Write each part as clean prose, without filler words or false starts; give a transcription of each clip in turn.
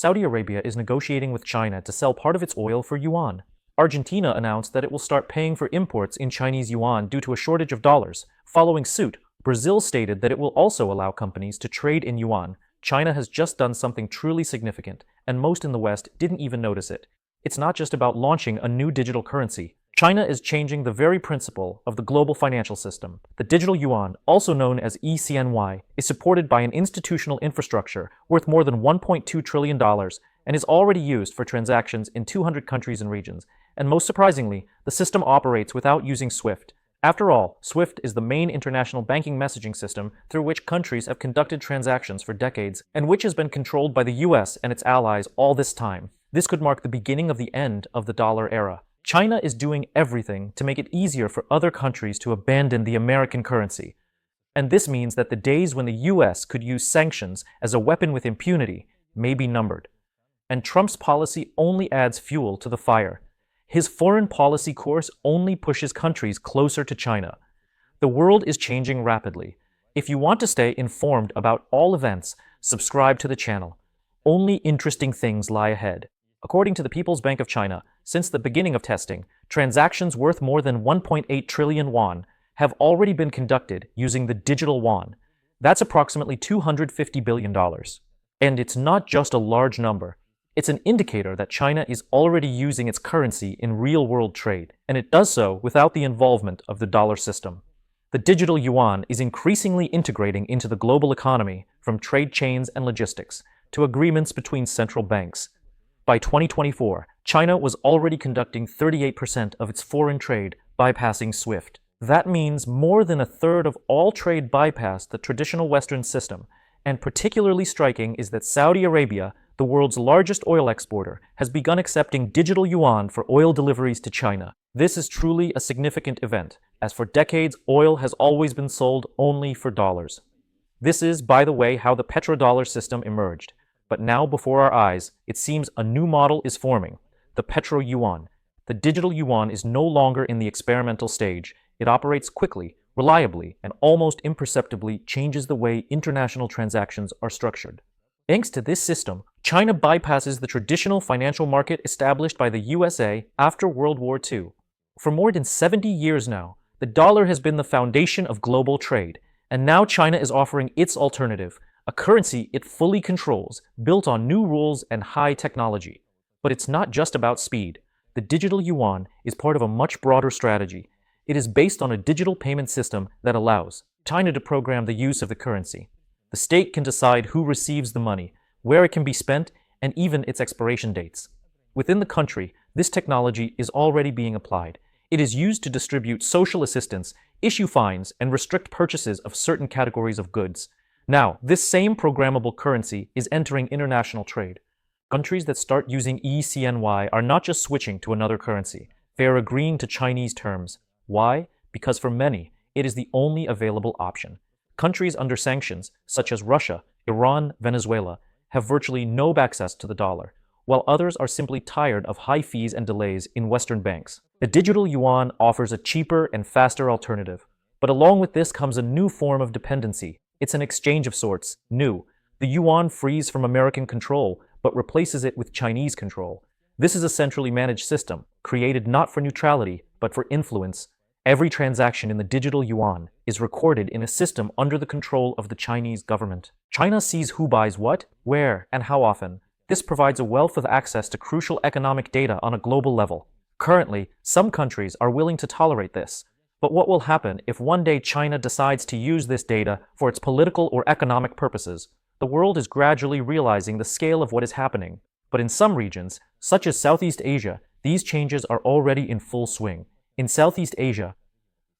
Saudi Arabia is negotiating with China to sell part of its oil for yuan. Argentina announced that it will start paying for imports in Chinese yuan due to a shortage of dollars. Following suit, Brazil stated that it will also allow companies to trade in yuan. China has just done something truly significant, and most in the West didn't even notice it. It's not just about launching a new digital currency. China is changing the very principle of the global financial system. The digital yuan, also known as e-CNY, is supported by an institutional infrastructure worth more than $1.2 trillion and is already used for transactions in 200 countries and regions. And most surprisingly, the system operates without using SWIFT. After all, SWIFT is the main international banking messaging system through which countries have conducted transactions for decades and which has been controlled by the US and its allies all this time. This could mark the beginning of the end of the dollar era. China is doing everything to make it easier for other countries to abandon the American currency. And this means that the days when the US could use sanctions as a weapon with impunity may be numbered. And Trump's policy only adds fuel to the fire. His foreign policy course only pushes countries closer to China. The world is changing rapidly. If you want to stay informed about all events, subscribe to the channel. Only interesting things lie ahead. According to the People's Bank of China, since the beginning of testing, transactions worth more than 1.8 trillion yuan have already been conducted using the digital yuan. That's approximately $250 billion. And it's not just a large number. It's an indicator that China is already using its currency in real-world trade, and it does so without the involvement of the dollar system. The digital yuan is increasingly integrating into the global economy, from trade chains and logistics to agreements between central banks. By 2024, China was already conducting 38% of its foreign trade bypassing SWIFT. That means more than a third of all trade bypassed the traditional Western system, and particularly striking is that Saudi Arabia, the world's largest oil exporter, has begun accepting digital yuan for oil deliveries to China. This is truly a significant event, as for decades, oil has always been sold only for dollars. This is, by the way, how the petrodollar system emerged. But now, before our eyes, it seems a new model is forming, the petro-yuan. The digital yuan is no longer in the experimental stage. It operates quickly, reliably, and almost imperceptibly changes the way international transactions are structured. Thanks to this system, China bypasses the traditional financial market established by the USA after World War II. For more than 70 years now, the dollar has been the foundation of global trade, and now China is offering its alternative, a currency it fully controls, built on new rules and high technology. But it's not just about speed. The digital yuan is part of a much broader strategy. It is based on a digital payment system that allows China to program the use of the currency. The state can decide who receives the money, where it can be spent, and even its expiration dates. Within the country, this technology is already being applied. It is used to distribute social assistance, issue fines, and restrict purchases of certain categories of goods. Now, this same programmable currency is entering international trade. Countries that start using e-CNY are not just switching to another currency. They are agreeing to Chinese terms. Why? Because for many, it is the only available option. Countries under sanctions, such as Russia, Iran, Venezuela, have virtually no access to the dollar, while others are simply tired of high fees and delays in Western banks. The digital yuan offers a cheaper and faster alternative. But along with this comes a new form of dependency. It's an exchange of sorts, new. The yuan frees from American control, but replaces it with Chinese control. This is a centrally managed system, created not for neutrality, but for influence. Every transaction in the digital yuan is recorded in a system under the control of the Chinese government. China sees who buys what, where, and how often. This provides a wealth of access to crucial economic data on a global level. Currently, some countries are willing to tolerate this. But what will happen if one day China decides to use this data for its political or economic purposes? The world is gradually realizing the scale of what is happening. But in some regions, such as Southeast Asia, these changes are already in full swing. In Southeast Asia,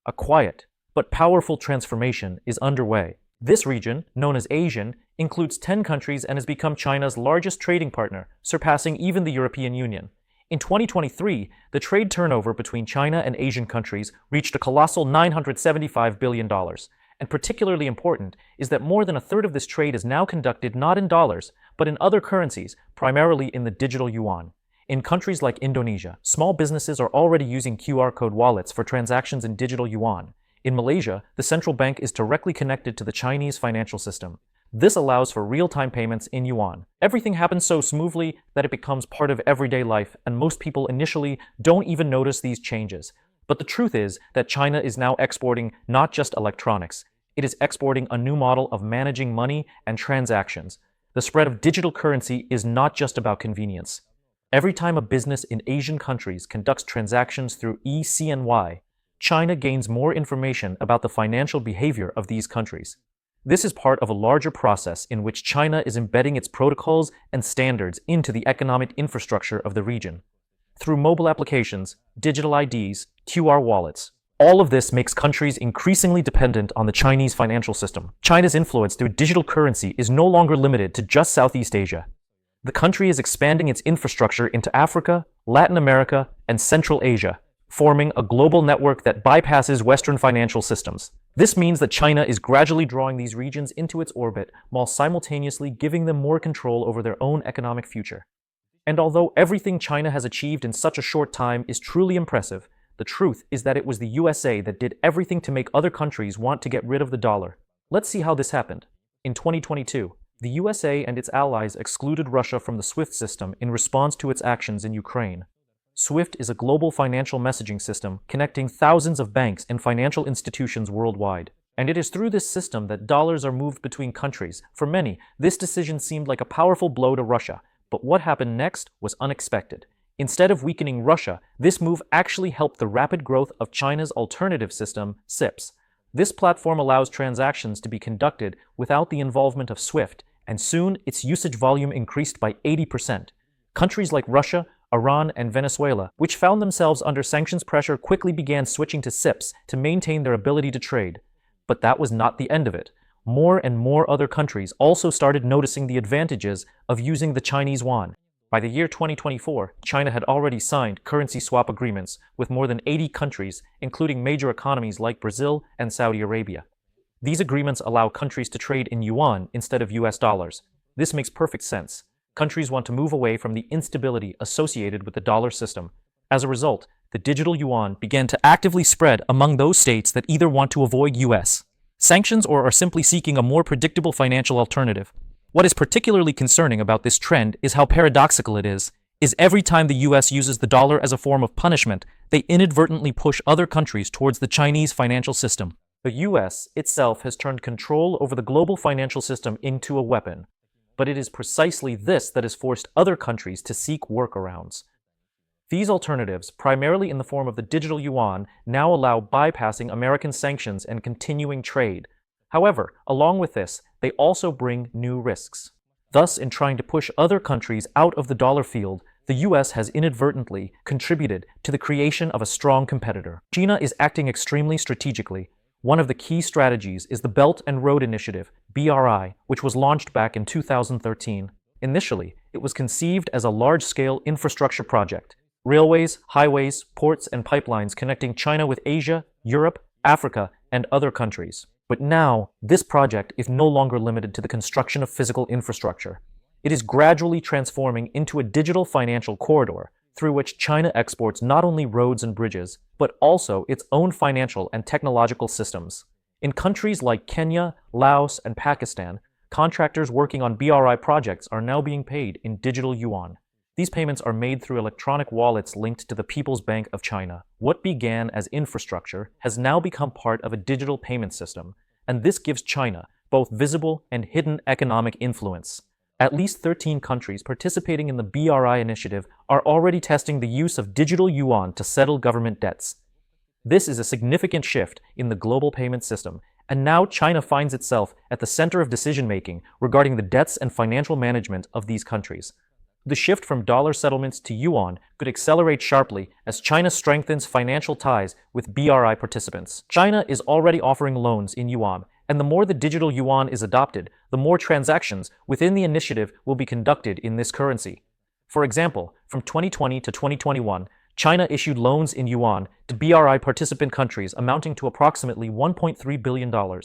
a quiet but powerful transformation is underway. This region, known as ASEAN, includes 10 countries and has become China's largest trading partner, surpassing even the European Union. In 2023, the trade turnover between China and Asian countries reached a colossal $975 billion. And particularly important is that more than a third of this trade is now conducted not in dollars, but in other currencies, primarily in the digital yuan. In countries like Indonesia, small businesses are already using QR code wallets for transactions in digital yuan. In Malaysia, the central bank is directly connected to the Chinese financial system. This allows for real-time payments in yuan. Everything happens so smoothly that it becomes part of everyday life, and most people initially don't even notice these changes. But the truth is that China is now exporting not just electronics. It is exporting a new model of managing money and transactions. The spread of digital currency is not just about convenience. Every time a business in Asian countries conducts transactions through e-CNY, China gains more information about the financial behavior of these countries. This is part of a larger process in which China is embedding its protocols and standards into the economic infrastructure of the region. Through mobile applications, digital IDs, QR wallets, all of this makes countries increasingly dependent on the Chinese financial system. China's influence through digital currency is no longer limited to just Southeast Asia. The country is expanding its infrastructure into Africa, Latin America, and Central Asia, forming a global network that bypasses Western financial systems. This means that China is gradually drawing these regions into its orbit while simultaneously giving them more control over their own economic future. And although everything China has achieved in such a short time is truly impressive, the truth is that it was the USA that did everything to make other countries want to get rid of the dollar. Let's see how this happened. In 2022, the USA and its allies excluded Russia from the SWIFT system in response to its actions in Ukraine. SWIFT is a global financial messaging system connecting thousands of banks and financial institutions worldwide. And it is through this system that dollars are moved between countries. For many, this decision seemed like a powerful blow to Russia, but what happened next was unexpected. Instead of weakening Russia, this move actually helped the rapid growth of China's alternative system, CIPS. This platform allows transactions to be conducted without the involvement of SWIFT, and soon its usage volume increased by 80%. Countries like Russia, Iran, and Venezuela, which found themselves under sanctions pressure, quickly began switching to CIPS to maintain their ability to trade. But that was not the end of it. More and more other countries also started noticing the advantages of using the Chinese yuan. By the year 2024, China had already signed currency swap agreements with more than 80 countries, including major economies like Brazil and Saudi Arabia. These agreements allow countries to trade in yuan instead of US dollars. This makes perfect sense. Countries want to move away from the instability associated with the dollar system. As a result, the digital yuan began to actively spread among those states that either want to avoid US sanctions or are simply seeking a more predictable financial alternative. What is particularly concerning about this trend is how paradoxical it is every time the US uses the dollar as a form of punishment, they inadvertently push other countries towards the Chinese financial system. The US itself has turned control over the global financial system into a weapon. But it is precisely this that has forced other countries to seek workarounds. These alternatives, primarily in the form of the digital yuan, now allow bypassing American sanctions and continuing trade. However, along with this, they also bring new risks. Thus, in trying to push other countries out of the dollar field, the US has inadvertently contributed to the creation of a strong competitor. China is acting extremely strategically. One of the key strategies is the Belt and Road Initiative, BRI, which was launched back in 2013. Initially, it was conceived as a large-scale infrastructure project. Railways, highways, ports, and pipelines connecting China with Asia, Europe, Africa, and other countries. But now, this project is no longer limited to the construction of physical infrastructure. It is gradually transforming into a digital financial corridor through which China exports not only roads and bridges, but also its own financial and technological systems. In countries like Kenya, Laos, and Pakistan, contractors working on BRI projects are now being paid in digital yuan. These payments are made through electronic wallets linked to the People's Bank of China. What began as infrastructure has now become part of a digital payment system, and this gives China both visible and hidden economic influence. At least 13 countries participating in the BRI initiative are already testing the use of digital yuan to settle government debts. This is a significant shift in the global payment system, and now China finds itself at the center of decision-making regarding the debts and financial management of these countries. The shift from dollar settlements to yuan could accelerate sharply as China strengthens financial ties with BRI participants. China is already offering loans in yuan, and the more the digital yuan is adopted, the more transactions within the initiative will be conducted in this currency. For example, from 2020 to 2021, China issued loans in yuan to BRI participant countries amounting to approximately $1.3 billion.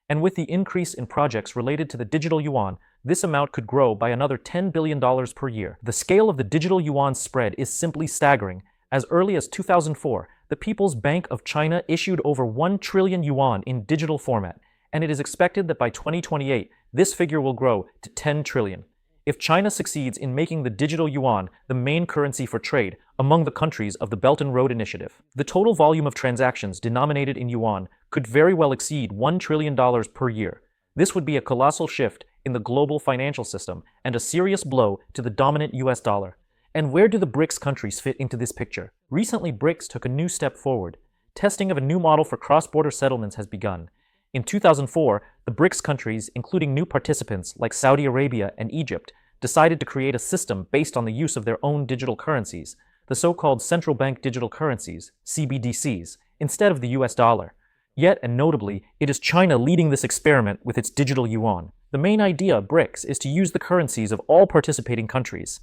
And with the increase in projects related to the digital yuan, this amount could grow by another $10 billion per year. The scale of the digital yuan spread is simply staggering. As early as 2004, the People's Bank of China issued over 1 trillion yuan in digital format, and it is expected that by 2028, this figure will grow to 10 trillion. If China succeeds in making the digital yuan the main currency for trade among the countries of the Belt and Road Initiative, the total volume of transactions denominated in yuan could very well exceed $1 trillion per year. This would be a colossal shift in the global financial system and a serious blow to the dominant US dollar. And where do the BRICS countries fit into this picture? Recently, BRICS took a new step forward. Testing of a new model for cross-border settlements has begun. In 2004, the BRICS countries, including new participants like Saudi Arabia and Egypt, decided to create a system based on the use of their own digital currencies, the so-called central bank digital currencies, CBDCs, instead of the US dollar. Yet, and notably, it is China leading this experiment with its digital yuan. The main idea of BRICS is to use the currencies of all participating countries.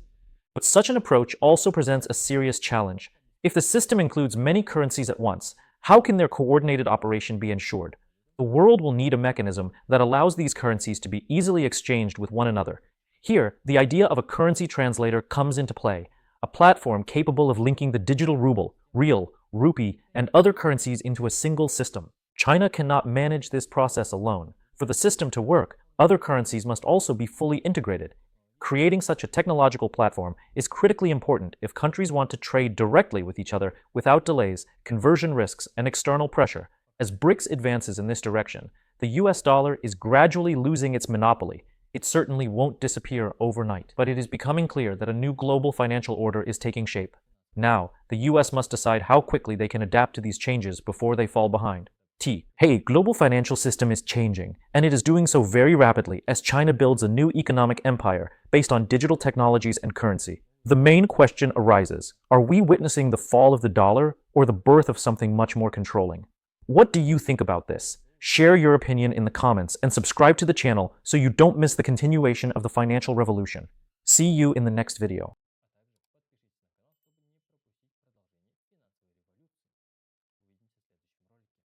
But such an approach also presents a serious challenge. If the system includes many currencies at once, how can their coordinated operation be ensured? The world will need a mechanism that allows these currencies to be easily exchanged with one another. Here, the idea of a currency translator comes into play, a platform capable of linking the digital ruble, rial, rupee, and other currencies into a single system. China cannot manage this process alone. For the system to work, other currencies must also be fully integrated. Creating such a technological platform is critically important if countries want to trade directly with each other without delays, conversion risks, and external pressure. As BRICS advances in this direction, the US dollar is gradually losing its monopoly. It certainly won't disappear overnight, but it is becoming clear that a new global financial order is taking shape. Now, the US must decide how quickly they can adapt to these changes before they fall behind. Hey, global financial system is changing, and it is doing so very rapidly as China builds a new economic empire based on digital technologies and currency. The main question arises, are we witnessing the fall of the dollar or the birth of something much more controlling? What do you think about this? Share your opinion in the comments and subscribe to the channel so you don't miss the continuation of the financial revolution. See you in the next video.